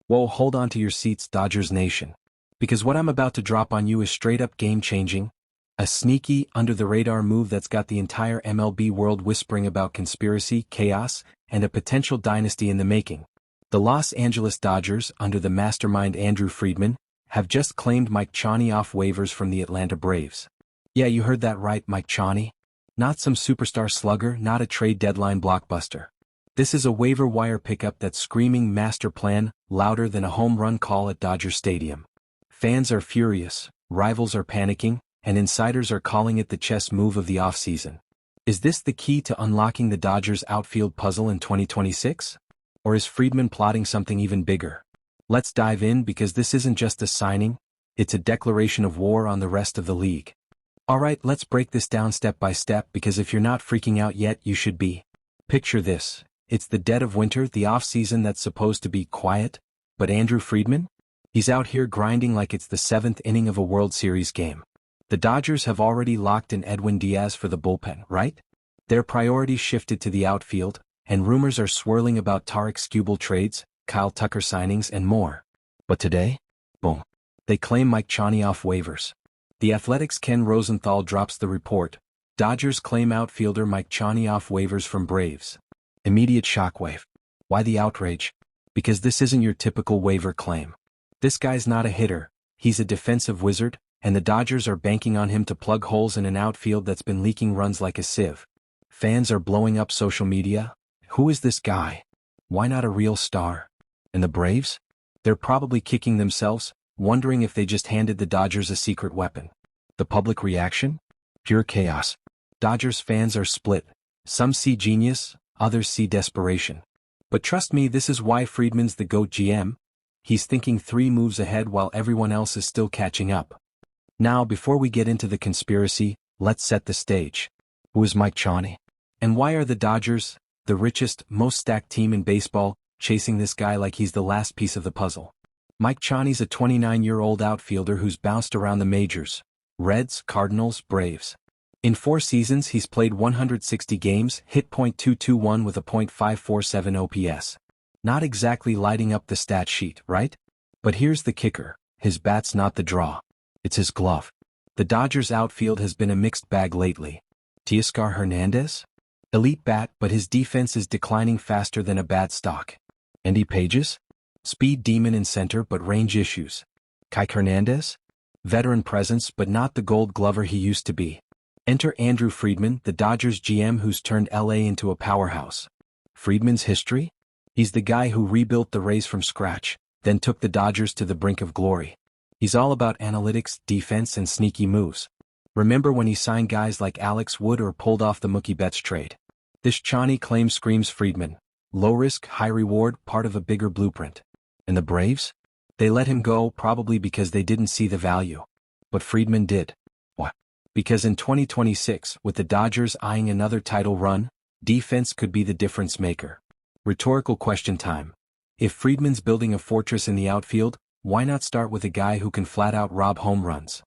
Whoa, hold on to your seats, Dodgers Nation. Because what I'm about to drop on you is straight up game-changing. A sneaky, under-the-radar move that's got the entire MLB world whispering about conspiracy, chaos, and a potential dynasty in the making. The Los Angeles Dodgers, under the mastermind Andrew Friedman, have just claimed Mike Chani off waivers from the Atlanta Braves. Yeah, you heard that right, Mike Chani. Not some superstar slugger, not a trade deadline blockbuster. This is a waiver wire pickup that's screaming master plan, louder than a home run call at Dodger Stadium. Fans are furious, rivals are panicking, and insiders are calling it the chess move of the offseason. Is this the key to unlocking the Dodgers' outfield puzzle in 2026? Or is Friedman plotting something even bigger? Let's dive in because this isn't just a signing, it's a declaration of war on the rest of the league. Alright, let's break this down step by step because if you're not freaking out yet, you should be. Picture this. It's the dead of winter, the off-season that's supposed to be quiet, but Andrew Friedman? He's out here grinding like it's the 7th inning of a World Series game. The Dodgers have already locked in Edwin Diaz for the bullpen, right? Their priorities shifted to the outfield, and rumors are swirling about Tarek Skubal trades, Kyle Tucker signings, and more. But today? Boom. They claim Mike Chani off waivers. The Athletic's Ken Rosenthal drops the report. Dodgers claim outfielder Mike Chani off waivers from Braves. Immediate shockwave. Why the outrage? Because this isn't your typical waiver claim. This guy's not a hitter, he's a defensive wizard, and the Dodgers are banking on him to plug holes in an outfield that's been leaking runs like a sieve. Fans are blowing up social media. Who is this guy? Why not a real star? And the Braves? They're probably kicking themselves, wondering if they just handed the Dodgers a secret weapon. The public reaction? Pure chaos. Dodgers fans are split. Some see genius, others see desperation. But trust me, this is why Friedman's the GOAT GM. He's thinking 3 moves ahead while everyone else is still catching up. Now, before we get into the conspiracy, let's set the stage. Who is Mike Chani? And why are the Dodgers, the richest, most stacked team in baseball, chasing this guy like he's the last piece of the puzzle? Mike Chani's a 29-year-old outfielder who's bounced around the majors. Reds, Cardinals, Braves. In 4 seasons he's played 160 games, hit .221 with a .547 OPS. Not exactly lighting up the stat sheet, right? But here's the kicker, his bat's not the draw. It's his glove. The Dodgers' outfield has been a mixed bag lately. Teoscar Hernandez? Elite bat, but his defense is declining faster than a bad stock. Andy Pages? Speed demon in center but range issues. Kike Hernandez? Veteran presence but not the gold glover he used to be. Enter Andrew Friedman, the Dodgers GM who's turned LA into a powerhouse. Friedman's history? He's the guy who rebuilt the Rays from scratch, then took the Dodgers to the brink of glory. He's all about analytics, defense, and sneaky moves. Remember when he signed guys like Alex Wood or pulled off the Mookie Betts trade? This Chani claim screams Friedman. Low risk, high reward, part of a bigger blueprint. And the Braves? They let him go probably because they didn't see the value. But Friedman did. What? Because in 2026, with the Dodgers eyeing another title run, defense could be the difference maker. Rhetorical question time. If Friedman's building a fortress in the outfield, why not start with a guy who can flat-out rob home runs?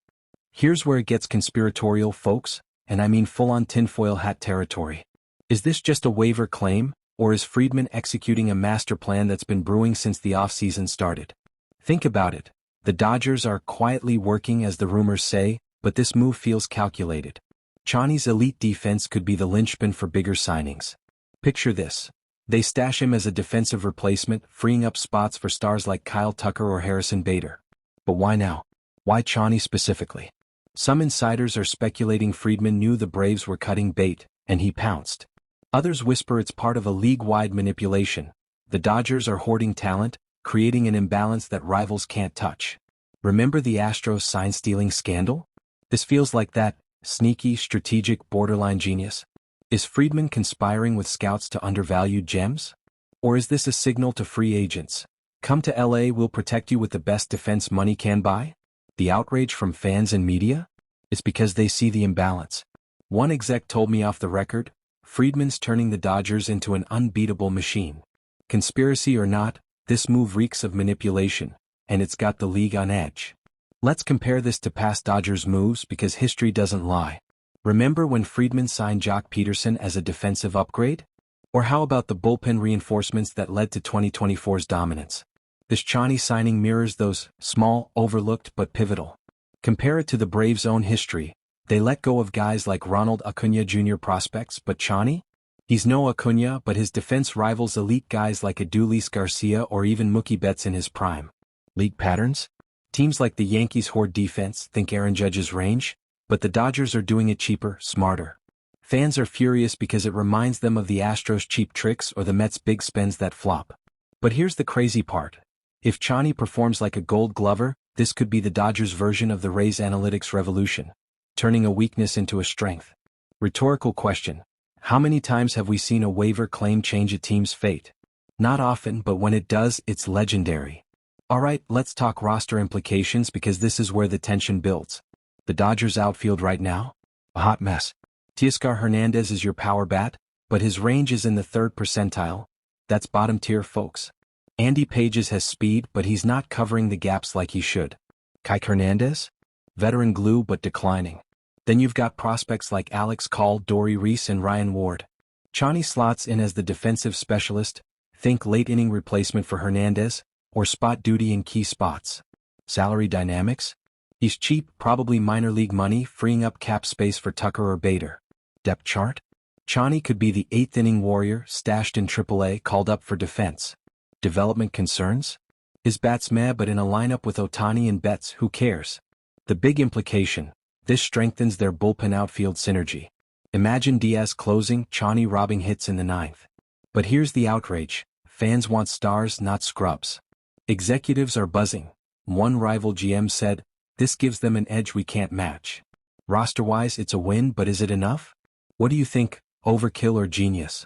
Here's where it gets conspiratorial, folks, and I mean full-on tinfoil hat territory. Is this just a waiver claim, or is Friedman executing a master plan that's been brewing since the offseason started? Think about it. The Dodgers are quietly working as the rumors say, but this move feels calculated. Chani's elite defense could be the linchpin for bigger signings. Picture this. They stash him as a defensive replacement, freeing up spots for stars like Kyle Tucker or Harrison Bader. But why now? Why Chani specifically? Some insiders are speculating Friedman knew the Braves were cutting bait, and he pounced. Others whisper it's part of a league-wide manipulation. The Dodgers are hoarding talent, creating an imbalance that rivals can't touch. Remember the Astros sign-stealing scandal? This feels like that, sneaky, strategic, borderline genius. Is Friedman conspiring with scouts to undervalue gems? Or is this a signal to free agents? Come to LA, we'll protect you with the best defense money can buy? The outrage from fans and media? It's because they see the imbalance. One exec told me off the record, Friedman's turning the Dodgers into an unbeatable machine. Conspiracy or not, this move reeks of manipulation, and it's got the league on edge. Let's compare this to past Dodgers moves because history doesn't lie. Remember when Friedman signed Jock Peterson as a defensive upgrade? Or how about the bullpen reinforcements that led to 2024's dominance? This Chani signing mirrors those small, overlooked but pivotal. Compare it to the Braves' own history. They let go of guys like Ronald Acuna Jr. prospects, but Chani? He's no Acuna, but his defense rivals elite guys like Adolis Garcia or even Mookie Betts in his prime. League patterns? Teams like the Yankees hoard defense, think Aaron Judge's range, but the Dodgers are doing it cheaper, smarter. Fans are furious because it reminds them of the Astros' cheap tricks or the Mets' big spends that flop. But here's the crazy part. If Chani performs like a Gold Glover, this could be the Dodgers' version of the Rays' analytics revolution, turning a weakness into a strength. Rhetorical question. How many times have we seen a waiver claim change a team's fate? Not often, but when it does, it's legendary. Alright, let's talk roster implications because this is where the tension builds. The Dodgers outfield right now? A hot mess. Teoscar Hernandez is your power bat, but his range is in the 3rd percentile. That's bottom tier, folks. Andy Pages has speed, but he's not covering the gaps like he should. Kike Hernandez? Veteran glue but declining. Then you've got prospects like Alex Call, Dory Reese and Ryan Ward. Chani slots in as the defensive specialist, think late-inning replacement for Hernandez, or spot duty in key spots. Salary dynamics? He's cheap, probably minor league money, freeing up cap space for Tucker or Bader. Depth chart? Chani could be the 8th-inning warrior, stashed in AAA, called up for defense. Development concerns? His bat's meh, but in a lineup with Ohtani and Betts, who cares? The big implication: this strengthens their bullpen outfield synergy. Imagine Diaz closing, Chani robbing hits in the 9th. But here's the outrage. Fans want stars, not scrubs. Executives are buzzing. One rival GM said, "This gives them an edge we can't match." Roster-wise, it's a win, but is it enough? What do you think, overkill or genius?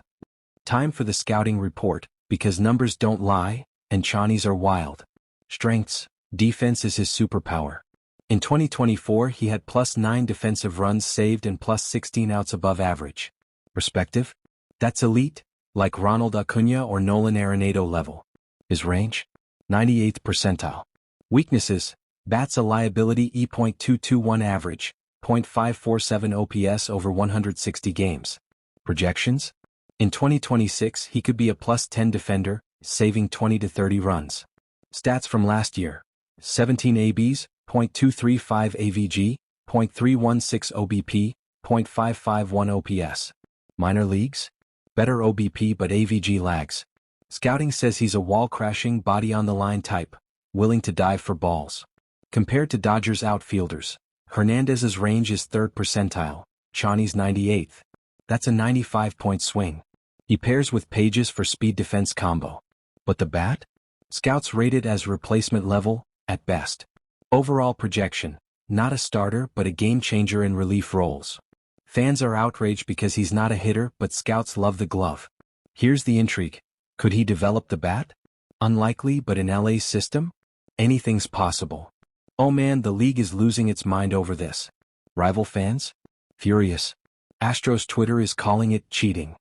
Time for the scouting report, because numbers don't lie, and Chani's are wild. Strengths: defense is his superpower. In 2024 he had +9 defensive runs saved and +16 outs above average. Perspective? That's elite, like Ronald Acuna or Nolan Arenado level. His range? 98th percentile. Weaknesses: bats a liability, .221 average, .547 OPS over 160 games. Projections? In 2026 he could be a +10 defender, saving 20 to 30 runs. Stats from last year: 17 ABs, .235 AVG, .316 OBP, .551 OPS. Minor leagues? Better OBP but AVG lags. Scouting says he's a wall-crashing, body-on-the-line type, willing to dive for balls. Compared to Dodgers outfielders, Hernandez's range is 3rd percentile, Chani's 98th. That's a 95-point swing. He pairs with Pages for speed defense combo. But the bat? Scouts rate it as replacement level, at best. Overall projection: not a starter but a game-changer in relief roles. Fans are outraged because he's not a hitter, but scouts love the glove. Here's the intrigue. Could he develop the bat? Unlikely, but in LA's system? Anything's possible. Oh man, the league is losing its mind over this. Rival fans? Furious. Astros Twitter is calling it cheating.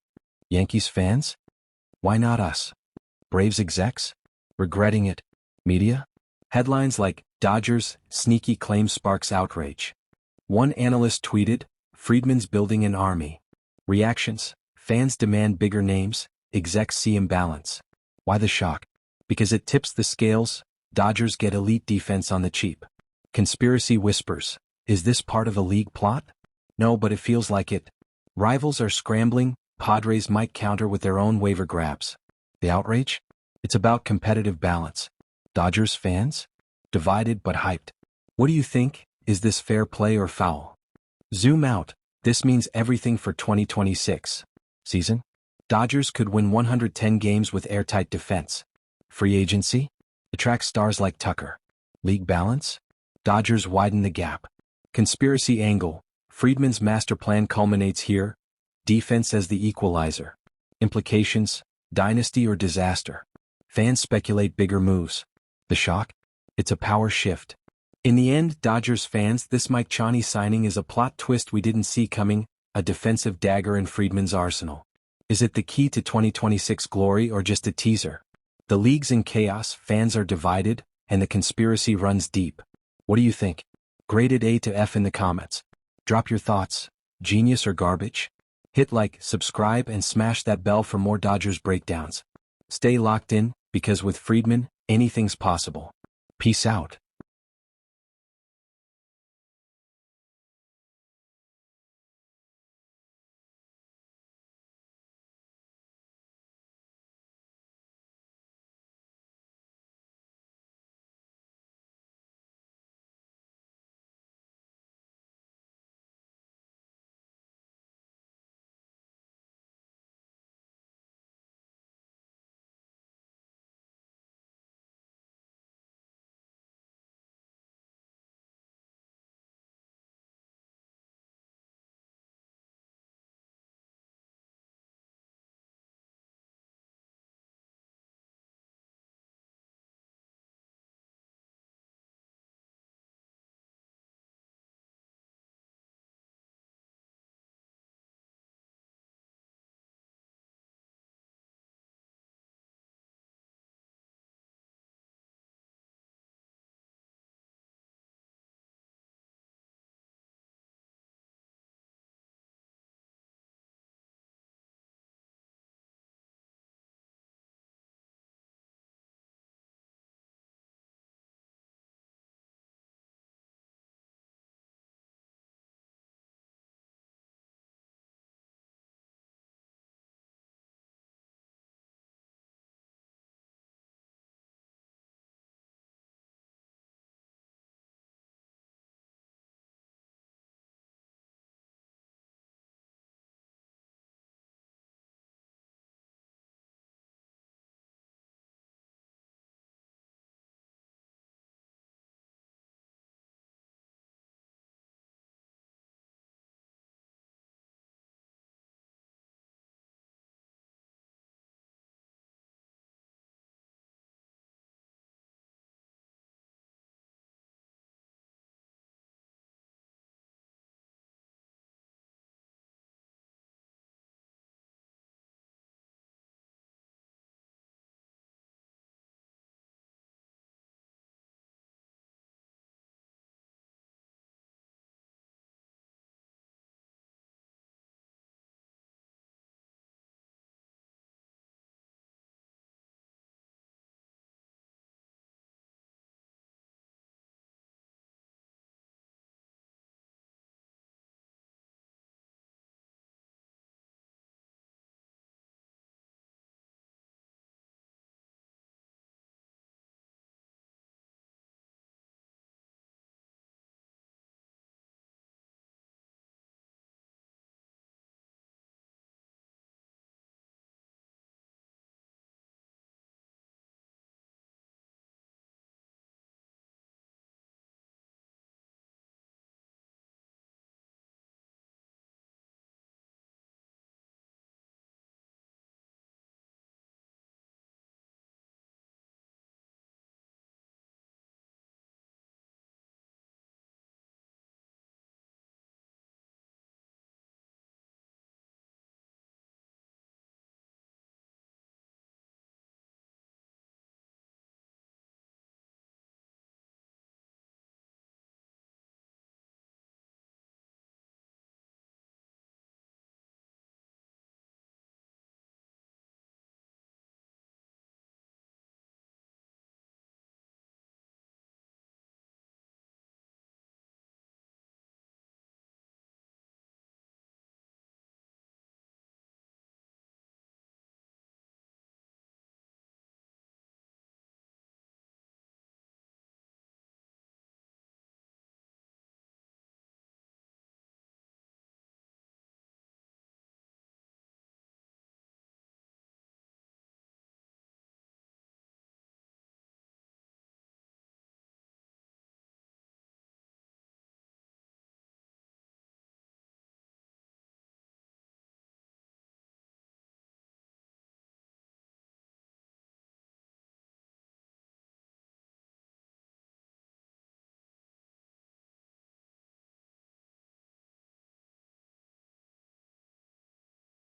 Yankees fans? Why not us? Braves execs? Regretting it. Media? Headlines like, "Dodgers, sneaky claim sparks outrage." One analyst tweeted, "Friedman's building an army." Reactions: fans demand bigger names, execs see imbalance. Why the shock? Because it tips the scales. Dodgers get elite defense on the cheap. Conspiracy whispers: is this part of a league plot? No, but it feels like it. Rivals are scrambling. Padres might counter with their own waiver grabs. The outrage? It's about competitive balance. Dodgers fans? Divided but hyped. What do you think? Is this fair play or foul? Zoom out. This means everything for 2026 season. Dodgers could win 110 games with airtight defense. Free agency? Attract stars like Tucker. League balance? Dodgers widen the gap. Conspiracy angle: Friedman's master plan culminates here. Defense as the equalizer. Implications: dynasty or disaster. Fans speculate bigger moves. The shock? It's a power shift. In the end, Dodgers fans, this Mike Chani signing is a plot twist we didn't see coming, a defensive dagger in Friedman's arsenal. Is it the key to 2026 glory or just a teaser? The league's in chaos, fans are divided, and the conspiracy runs deep. What do you think? Graded A to F in the comments. Drop your thoughts. Genius or garbage? Hit like, subscribe, and smash that bell for more Dodgers breakdowns. Stay locked in, because with Friedman, anything's possible. Peace out.